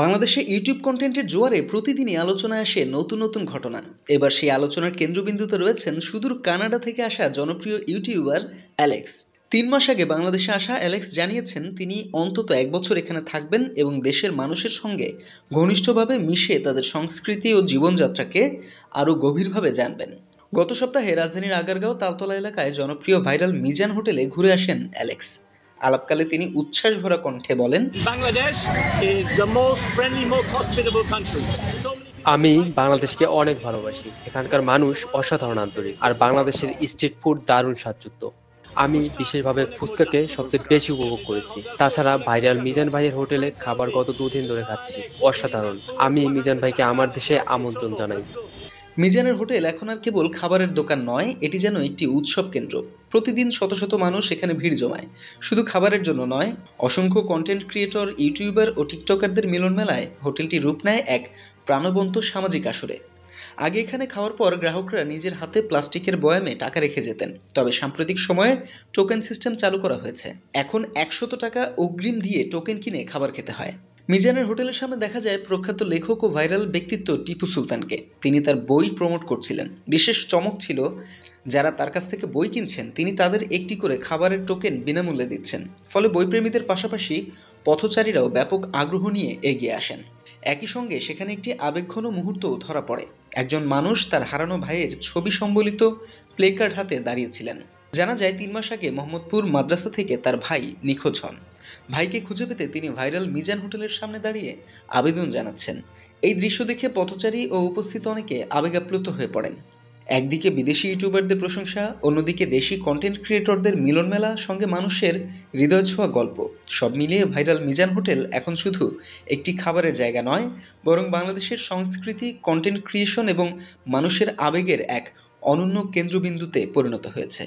বাংলাদেশে ইউটিউব কন্টেন্টের জোয়ারে প্রতিদিনই আলোচনায় আসে নতুন নতুন ঘটনা। এবার সেই আলোচনার কেন্দ্রবিন্দুতে রয়েছেন সুদূর কানাডা থেকে আসা জনপ্রিয় ইউটিউবার অ্যালেক্স। 3 মাস আগে বাংলাদেশে আসা অ্যালেক্স জানিয়েছেন তিনি অন্তত 1 বছর এখানে থাকবেন এবং দেশের মানুষের সঙ্গে ঘনিষ্ঠভাবে মিশে তাদের সংস্কৃতি ও জীবনযাত্রাকে আরও গভীরভাবে জানবেন। গত সপ্তাহে রাজধানীর আগারগাঁও তালতলা এলাকায় জনপ্রিয় ভাইরাল মিজান হোটেলে ঘুরে আসেন অ্যালেক্স। আলাপকালে তিনি উচ্ছ্বাস ভরা কণ্ঠে বলেন, Bangladesh is the most friendly, most hospitable country. আমি বাংলাদেশকে অনেক ভালোবাসি। এখানকার মানুষ অসাধারণ আন্তরিক, আর বাংলাদেশের স্ট্রিট ফুড দারুণ স্বাদযুক্ত। আমি বিশেষভাবে ফুচকাকে সবচেয়ে বেশি উপভোগ করেছি। তাছাড়া ভাইরাল মিজান ভাইয়ের হোটেলে খাবার গত 2 দিন ধরে খাচ্ছি, অসাধারণ। আমি মিজান ভাইকে আমার দেশে আমন্ত্রণ জানাই। মিজানের হোটেল এখন আর কেবল খাবারের দোকান নয়, এটি যেন একটি উৎসব কেন্দ্র। প্রতিদিন শত শত মানুষ এখানে ভিড় জমায়, শুধু খাবারের জন্য নয়। অসংখ্য কন্টেন্ট ক্রিয়েটর, ইউটিউবার ও টিকটকারদের মিলন মেলায় হোটেলটি রূপ নেয় এক প্রাণবন্ত সামাজিক আসরে। আগে এখানে খাওয়ার পর গ্রাহকরা নিজের হাতে প্লাস্টিকের বয়ামে টাকা রেখে যেতেন, তবে সাম্প্রতিক সময়ে টোকেন সিস্টেম চালু করা হয়েছে। এখন 100 টাকা অগ্রিম দিয়ে টোকেন কিনে খাবার খেতে হয়। মিজানের হোটেলের সামনে দেখা যায় প্রখ্যাত লেখক ও ভাইরাল ব্যক্তিত্ব টিপু সুলতানকে। তিনি তার বই প্রমোট করছিলেন। বিশেষ চমক ছিল, যারা তার কাছ থেকে বই কিনছেন তিনি তাদের একটি করে খাবারের টোকেন বিনামূল্যে দিচ্ছেন। ফলে বইপ্রেমীদের পাশাপাশি পথচারীরাও ব্যাপক আগ্রহ নিয়ে এগিয়ে আসেন। একই সঙ্গে সেখানে একটি আবেগঘন মুহূর্তও ধরা পড়ে। একজন মানুষ তার হারানো ভাইয়ের ছবি সম্বলিত প্লেকার্ড হাতে দাঁড়িয়েছিলেন। জানা যায় 3 মাস আগে মোহাম্মদপুর মাদ্রাসা থেকে তার ভাই নিখোঁজ হন। ভাইকে খুঁজে পেতে তিনি ভাইরাল মিজান হোটেলের সামনে দাঁড়িয়ে আবেদন জানাচ্ছেন। এই দৃশ্য দেখে পথচারী ও উপস্থিত অনেকে আবেগাপ্লুত হয়ে পড়েন। একদিকে বিদেশি ইউটিউবারদের প্রশংসা, অন্যদিকে দেশি কন্টেন্ট ক্রিয়েটরদের মিলন মেলা, সঙ্গে মানুষের হৃদয় ছোঁয়া গল্প। সব মিলিয়ে ভাইরাল মিজান হোটেল এখন শুধু একটি খাবারের জায়গা নয়, বরং বাংলাদেশের সংস্কৃতি, কন্টেন্ট ক্রিয়েশন এবং মানুষের আবেগের এক অনন্য কেন্দ্রবিন্দুতে পরিণত হয়েছে।